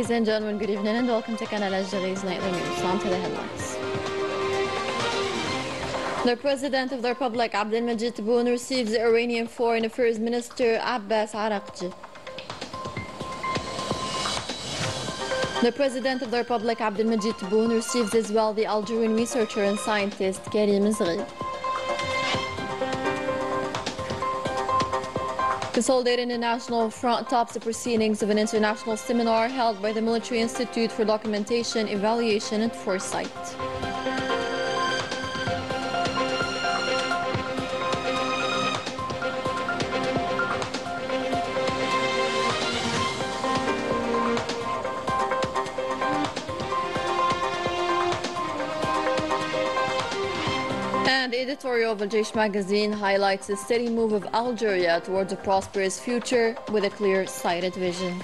Ladies and gentlemen, good evening and welcome to Canal Algérie's nightly news. On to the headlines. The President of the Republic, Abdelmajid Tebboune, receives the Iranian Foreign Affairs Minister Abbas Araghchi. The President of the Republic, Abdelmajid Tebboune, receives as well the Algerian researcher and scientist Karim Zghi. Consolidating the National Front tops the proceedings of an international seminar held by the Military Institute for Documentation, Evaluation and Foresight. And the editorial of Al-Jaish magazine highlights the steady move of Algeria towards a prosperous future with a clear-sighted vision.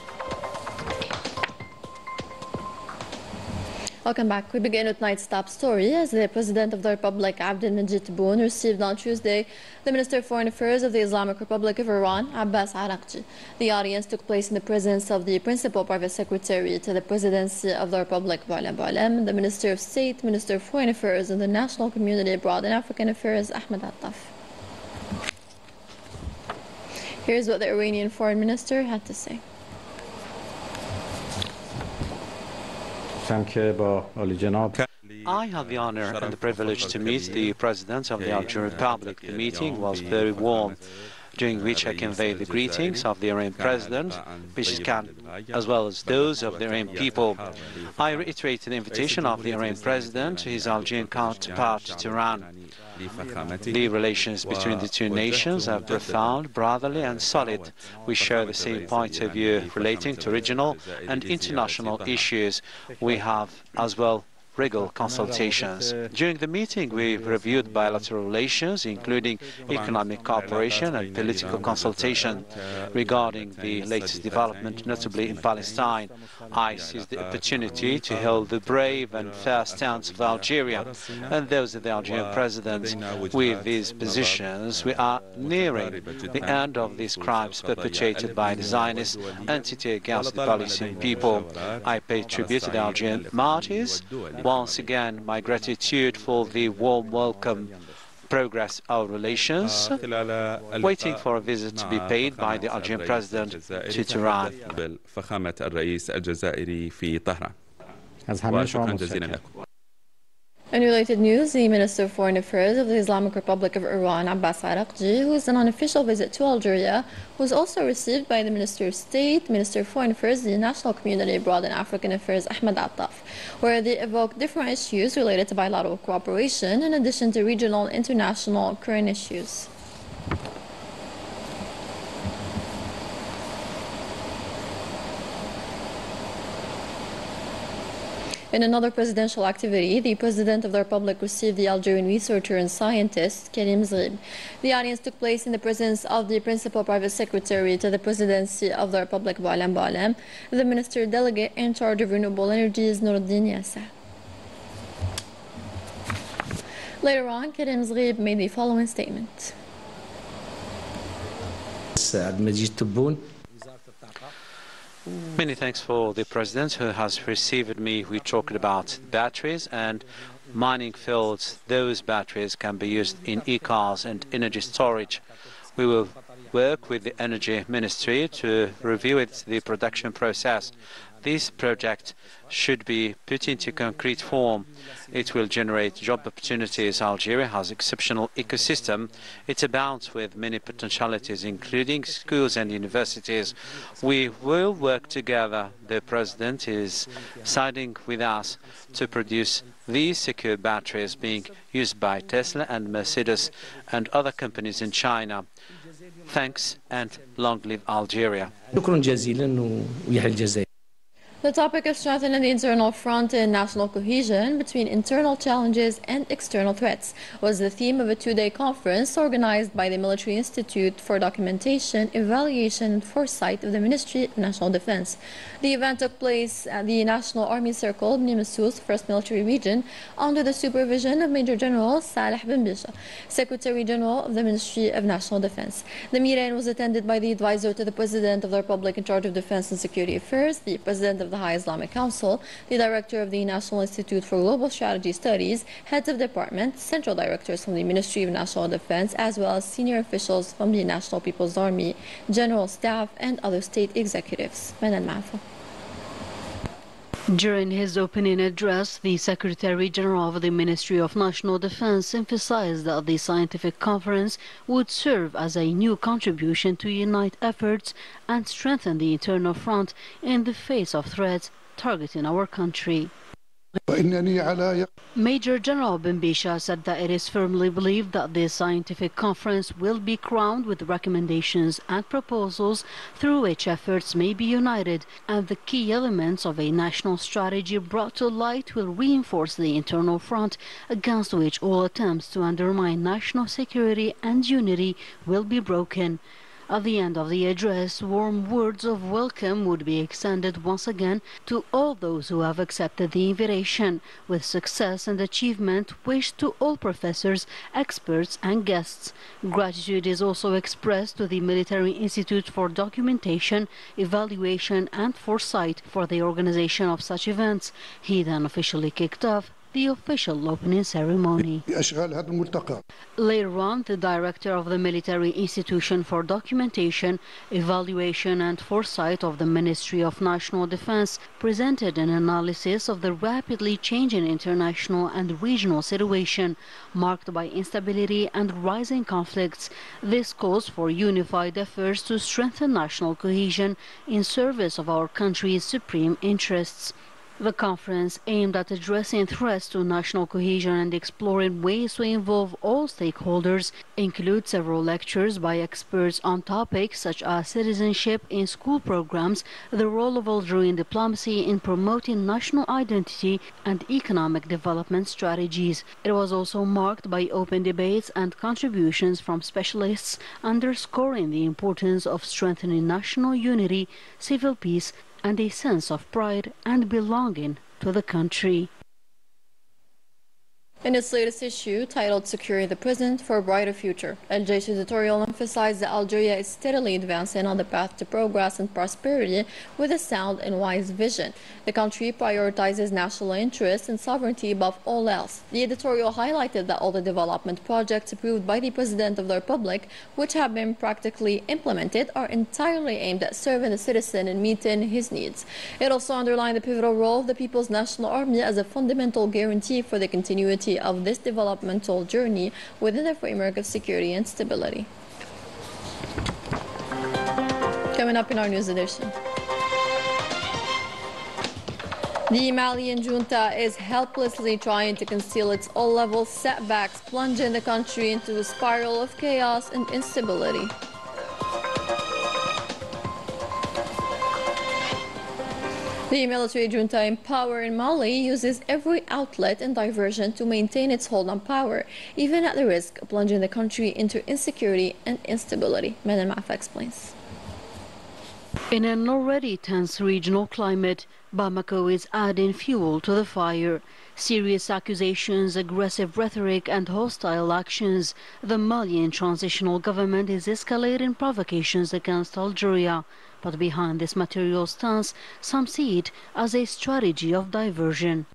Welcome back. We begin with tonight's top story as the President of the Republic, Abdelmajid Tebboune, received on Tuesday the Minister of Foreign Affairs of the Islamic Republic of Iran, Abbas Araghchi. The audience took place in the presence of the Principal Private Secretary to the Presidency of the Republic, the Minister of State, Minister of Foreign Affairs and the National Community Abroad and African Affairs, Ahmed Attaf. Here's what the Iranian Foreign Minister had to say. I had the honor and the privilege to meet the President of the Algerian Republic. The meeting was very warm, during which I conveyed the greetings of the Iranian President, as well as those of the Iranian people. I reiterated the invitation of the Iranian President to his Algerian counterpart to Iran. The relations between the two nations are profound, brotherly and solid. We share the same point of view relating to regional and international issues. We have as well regular consultations. During the meeting, we reviewed bilateral relations, including economic cooperation and political consultation. Regarding the latest development, notably in Palestine, I seized the opportunity to hail the brave and fair stance of Algeria and those of the Algerian President. With these positions, we are nearing the end of these crimes perpetrated by the Zionist entity against the Palestinian people. I pay tribute to the Algerian martyrs. Once again, my gratitude for the warm welcome, progress our relations, waiting for a visit to be paid by the Algerian President to Tehran. In related news, the Minister of Foreign Affairs of the Islamic Republic of Iran, Abbas Araghchi, who is on an official visit to Algeria, was also received by the Minister of State, Minister of Foreign Affairs, the National Community Abroad and African Affairs, Ahmed Attaf, where they evoked different issues related to bilateral cooperation in addition to regional and international current issues. In another presidential activity, the President of the Republic received the Algerian researcher and scientist Karim Zghi. The audience took place in the presence of the Principal Private Secretary to the Presidency of the Republic, the Minister Delegate in charge of renewable energies, Noureddin Yasser. Later on, Karim Zghi made the following statement. Many thanks for the President who has received me. We talked about batteries and mining fields. Those batteries can be used in e-cars and energy storage. We will work with the Energy Ministry to review the production process. This project should be put into concrete form. It will generate job opportunities. Algeria has an exceptional ecosystem. It abounds with many potentialities, including schools and universities. We will work together. The President is siding with us to produce these secure batteries being used by Tesla and Mercedes and other companies in China. Thanks and long live Algeria. The topic of strengthening the internal front and national cohesion between internal challenges and external threats was the theme of a two-day conference organized by the Military Institute for Documentation, Evaluation and Foresight of the Ministry of National Defense. The event took place at the National Army Circle, Bni Messous, 1st Military Region, under the supervision of Major General Saleh Ben Bisha, Secretary General of the Ministry of National Defense. The meeting was attended by the advisor to the President of the Republic in charge of Defense and Security Affairs, the President of the High Islamic Council, the director of the National Institute for Global Strategy Studies, heads of departments, central directors from the Ministry of National Defense, as well as senior officials from the National People's Army, general staff, and other state executives. During his opening address, the Secretary General of the Ministry of National Defense emphasized that the scientific conference would serve as a new contribution to unite efforts and strengthen the internal front in the face of threats targeting our country. Major General Bimbisha said that it is firmly believed that this scientific conference will be crowned with recommendations and proposals through which efforts may be united, and the key elements of a national strategy brought to light will reinforce the internal front against which all attempts to undermine national security and unity will be broken. At the end of the address, warm words of welcome would be extended once again to all those who have accepted the invitation, with success and achievement wished to all professors, experts and guests. Gratitude is also expressed to the Military Institute for Documentation, Evaluation and Foresight for the organization of such events. He then officially kicked off the official opening ceremony. Later on, the director of the Military Institution for Documentation, Evaluation and Foresight of the Ministry of National Defense presented an analysis of the rapidly changing international and regional situation marked by instability and rising conflicts. This calls for unified efforts to strengthen national cohesion in service of our country's supreme interests. The conference, aimed at addressing threats to national cohesion and exploring ways to involve all stakeholders, includes several lectures by experts on topics such as citizenship in school programs, the role of Algerian diplomacy in promoting national identity, and economic development strategies. It was also marked by open debates and contributions from specialists, underscoring the importance of strengthening national unity, civil peace, and a sense of pride and belonging to the country. In its latest issue, titled Securing the Present for a Brighter Future, El Jaysh editorial emphasized that Algeria is steadily advancing on the path to progress and prosperity with a sound and wise vision. The country prioritizes national interests and sovereignty above all else. The editorial highlighted that all the development projects approved by the President of the Republic, which have been practically implemented, are entirely aimed at serving the citizen and meeting his needs. It also underlined the pivotal role of the People's National Army as a fundamental guarantee for the continuity of this developmental journey within the framework of security and stability. Coming up in our news edition. The Malian junta is helplessly trying to conceal its all-level setbacks, plunging the country into a spiral of chaos and instability. The military junta in power in Mali uses every outlet and diversion to maintain its hold on power, even at the risk of plunging the country into insecurity and instability. Medan Mafa explains. In an already tense regional climate, Bamako is adding fuel to the fire. Serious accusations, aggressive rhetoric and hostile actions. The Malian transitional government is escalating provocations against Algeria. But behind this material stance, some see it as a strategy of diversion.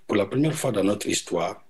Pour la première fois dans notre histoire,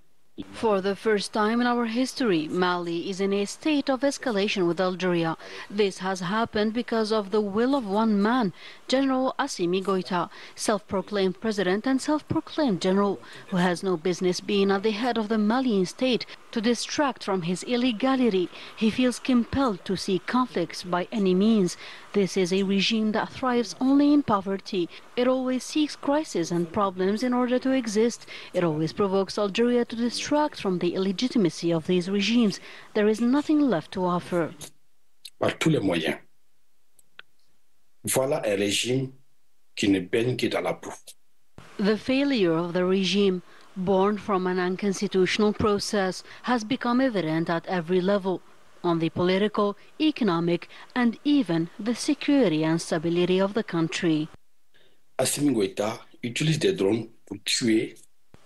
For the first time in our history, Mali is in a state of escalation with Algeria. This has happened because of the will of one man, General Assimi Goïta, self-proclaimed president and self-proclaimed general, who has no business being at the head of the Malian state. To distract from his illegality, he feels compelled to seek conflicts by any means. This is a regime that thrives only in poverty. It always seeks crises and problems in order to exist. It always provokes Algeria to distract from the illegitimacy of these regimes. There is nothing left to offer. par tous les moyens. Voilà un régime qui ne baigne que dans la boue. The failure of the regime, born from an unconstitutional process, has become evident at every level, on the political, economic, and even the security and stability of the country. Assimi Goïta utilise des drones pour tuer.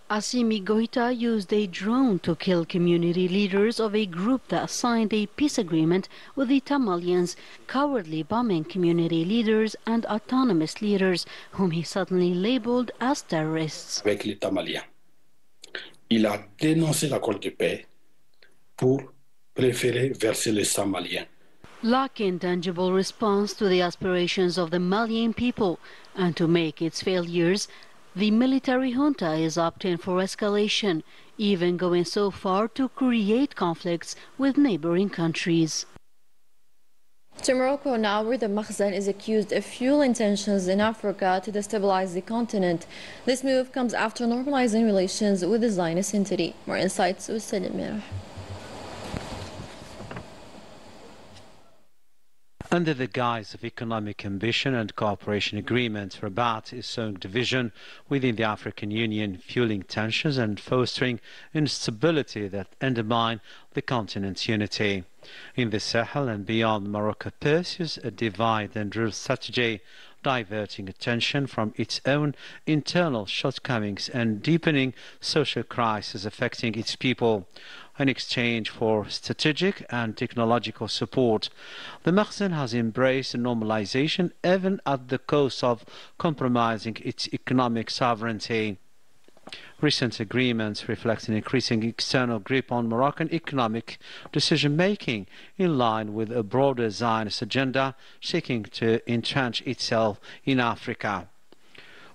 Assimi Goïta used a drone to kill community leaders of a group that signed a peace agreement with the Tamalians, cowardly bombing community leaders and autonomous leaders whom he suddenly labeled as terrorists. Avec les Tamaliens. Il a dénoncé l'accord de paix pour préférer verser le sang malien. Lacking tangible response to the aspirations of the Malian people and to make its failures, the military junta is opting for escalation, even going so far to create conflicts with neighboring countries. To Morocco now, where the Makhzen is accused of fueling tensions in Africa to destabilize the continent. This move comes after normalizing relations with the Zionist entity. More insights with Salim Merah. Under the guise of economic ambition and cooperation agreements, Rabat is sowing division within the African Union, fueling tensions and fostering instability that undermine the continent's unity. In the Sahel and beyond, Morocco pursues a divide and rule strategy, diverting attention from its own internal shortcomings and deepening social crises affecting its people. In exchange for strategic and technological support, the Makhzen has embraced normalization even at the cost of compromising its economic sovereignty. Recent agreements reflect an increasing external grip on Moroccan economic decision-making in line with a broader Zionist agenda seeking to entrench itself in Africa.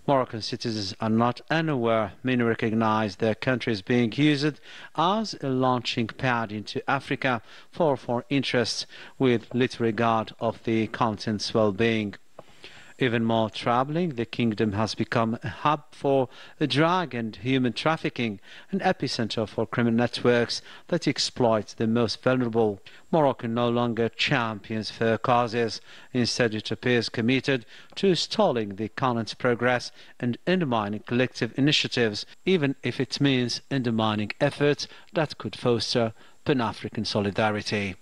Moroccan citizens are not unaware. Many recognize their country as being used as a launching pad into Africa for foreign interests with little regard of the continent's well-being. Even more troubling, the kingdom has become a hub for drug and human trafficking, an epicenter for criminal networks that exploit the most vulnerable. Morocco no longer champions fair causes. Instead, it appears committed to stalling the continent's progress and undermining collective initiatives, even if it means undermining efforts that could foster Pan-African solidarity.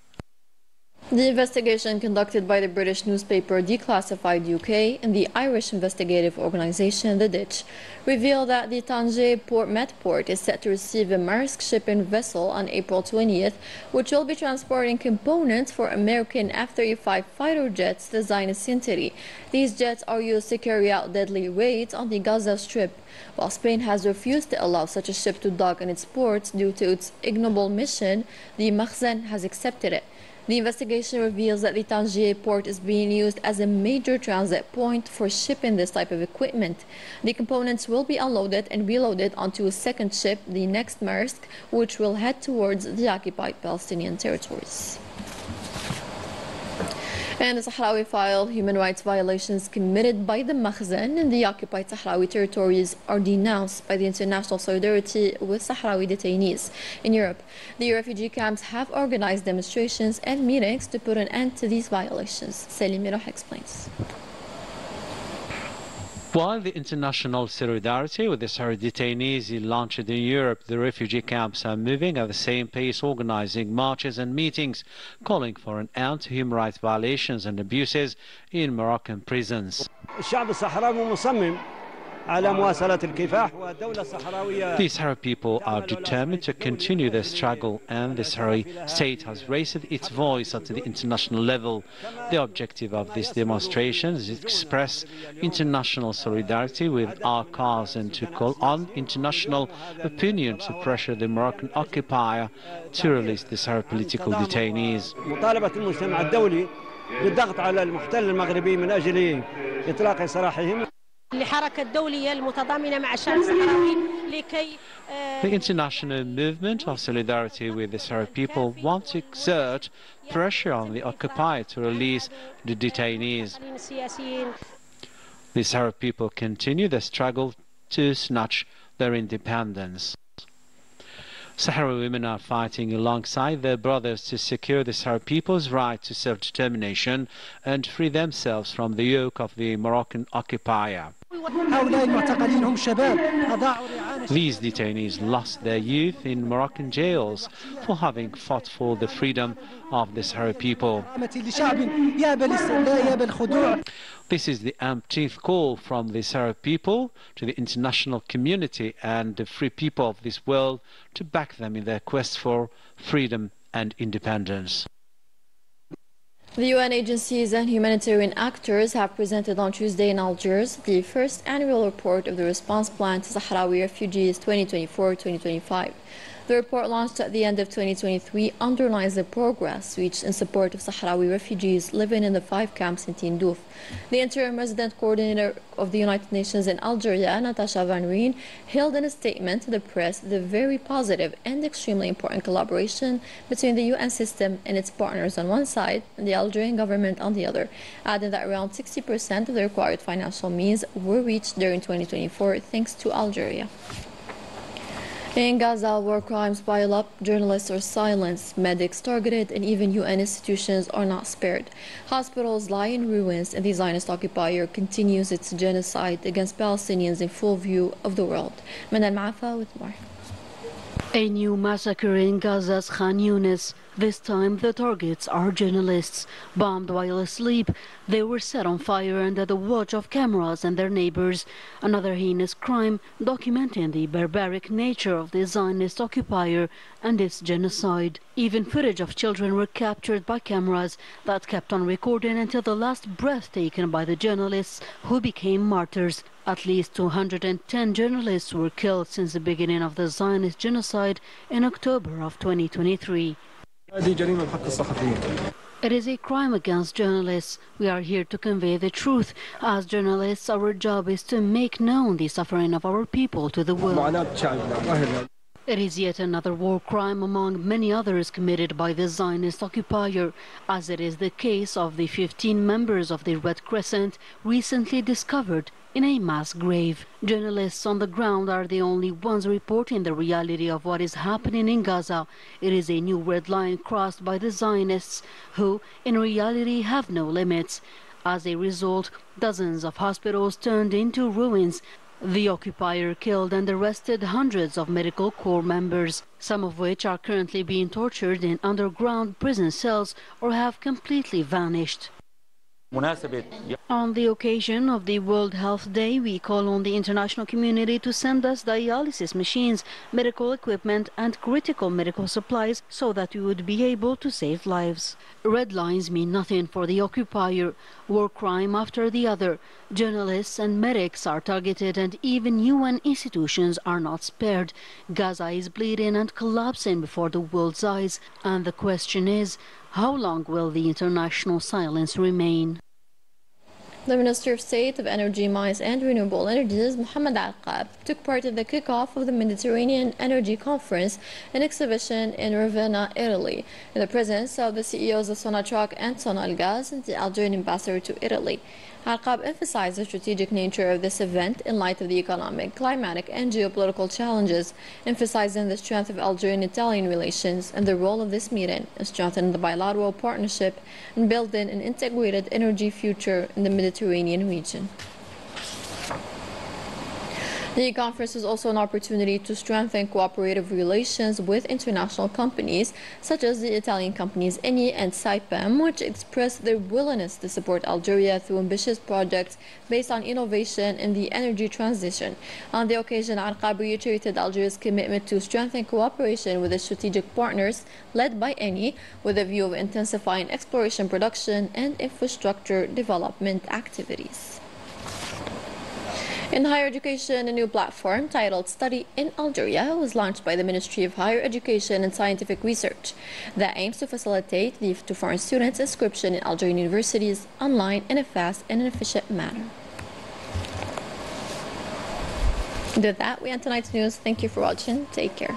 The investigation conducted by the British newspaper Declassified UK and the Irish investigative organisation The Ditch revealed that the Tangier Met-Port is set to receive a Maersk shipping vessel on April 20th, which will be transporting components for American F-35 fighter jets to the Zionist entity. These jets are used to carry out deadly raids on the Gaza Strip. While Spain has refused to allow such a ship to dock in its ports due to its ignoble mission, the Makhzen has accepted it. The investigation reveals that the Tangier port is being used as a major transit point for shipping this type of equipment. The components will be unloaded and reloaded onto a second ship, the next Maersk, which will head towards the occupied Palestinian territories. And the Sahrawi file, human rights violations committed by the Makhzen in the occupied Sahrawi territories are denounced by the international solidarity with Sahrawi detainees. In Europe, the refugee camps have organized demonstrations and meetings to put an end to these violations. Salim Merah explains. While the international solidarity with the Sahrawi detainees is launched in Europe, the refugee camps are moving at the same pace, organizing marches and meetings, calling for an end to human rights violations and abuses in Moroccan prisons. The Sahrawi people are determined to continue their struggle, and the Sahrawi state has raised its voice at the international level. The objective of this demonstration is to express international solidarity with our cause and to call on international opinion to pressure the Moroccan occupier to release the Sahrawi political detainees. The international movement of solidarity with the Sahrawi people wants to exert pressure on the occupier to release the detainees. The Sahrawi people continue their struggle to snatch their independence. Sahrawi women are fighting alongside their brothers to secure the Sahrawi people's right to self-determination and free themselves from the yoke of the Moroccan occupier. We These detainees lost their youth in Moroccan jails for having fought for the freedom of the Sahrawi people. This is the umpteenth call from the Sahrawi people to the international community and the free people of this world to back them in their quest for freedom and independence. The UN agencies and humanitarian actors have presented on Tuesday in Algiers the first annual report of the response plan to Sahrawi refugees 2024-2025. The report, launched at the end of 2023, underlines the progress reached in support of Sahrawi refugees living in the 5 camps in Tindouf. The interim resident coordinator of the United Nations in Algeria, Natasha Van Rijn, hailed in a statement to the press the very positive and extremely important collaboration between the UN system and its partners on one side and the Algerian government on the other, adding that around 60% of the required financial means were reached during 2024 thanks to Algeria. In Gaza, war crimes pile up, journalists are silenced, medics targeted, and even UN institutions are not spared. Hospitals lie in ruins, and the Zionist occupier continues its genocide against Palestinians in full view of the world. Manal Maafa with more. A new massacre in Gaza's Khan Yunis. This time the targets are journalists. Bombed while asleep, they were set on fire under the watch of cameras and their neighbors. Another heinous crime documenting the barbaric nature of the Zionist occupier and its genocide. Even footage of children were captured by cameras that kept on recording until the last breath taken by the journalists who became martyrs. At least 210 journalists were killed since the beginning of the Zionist genocide in October of 2023. It is a crime against journalists. We are here to convey the truth. As journalists, our job is to make known the suffering of our people to the world. It is yet another war crime among many others committed by the Zionist occupier, as it is the case of the 15 members of the Red Crescent recently discovered in a mass grave. Journalists on the ground are the only ones reporting the reality of what is happening in Gaza. It is a new red line crossed by the Zionists, who in reality have no limits. As a result, dozens of hospitals turned into ruins. The occupier killed and arrested hundreds of medical corps members, some of which are currently being tortured in underground prison cells or have completely vanished. On the occasion of the World Health Day, we call on the international community to send us dialysis machines, medical equipment and critical medical supplies so that we would be able to save lives. Red lines mean nothing for the occupier. War crime after the other. Journalists and medics are targeted and even UN institutions are not spared. Gaza is bleeding and collapsing before the world's eyes. And the question is, how long will the international silence remain? The Minister of State of Energy, Mines and Renewable Energies, Mohammed Alqab, took part in the kickoff of the Mediterranean Energy Conference, an exhibition in Ravenna, Italy, in the presence of the CEOs of Sonatrach and Sonalgas and the Algerian ambassador to Italy. Alqab emphasized the strategic nature of this event in light of the economic, climatic and geopolitical challenges, emphasizing the strength of Algerian-Italian relations and the role of this meeting in strengthening the bilateral partnership and building an integrated energy future in the Mediterranean region. The conference is also an opportunity to strengthen cooperative relations with international companies, such as the Italian companies Eni and Saipem, which expressed their willingness to support Algeria through ambitious projects based on innovation in the energy transition. On the occasion, Alqab reiterated Algeria's commitment to strengthen cooperation with its strategic partners, led by Eni, with a view of intensifying exploration, production, and infrastructure development activities. In higher education, a new platform titled Study in Algeria was launched by the Ministry of Higher Education and Scientific Research that aims to facilitate to foreign students inscription in Algerian universities online in a fast and efficient manner. With that, we end tonight's news. Thank you for watching. Take care.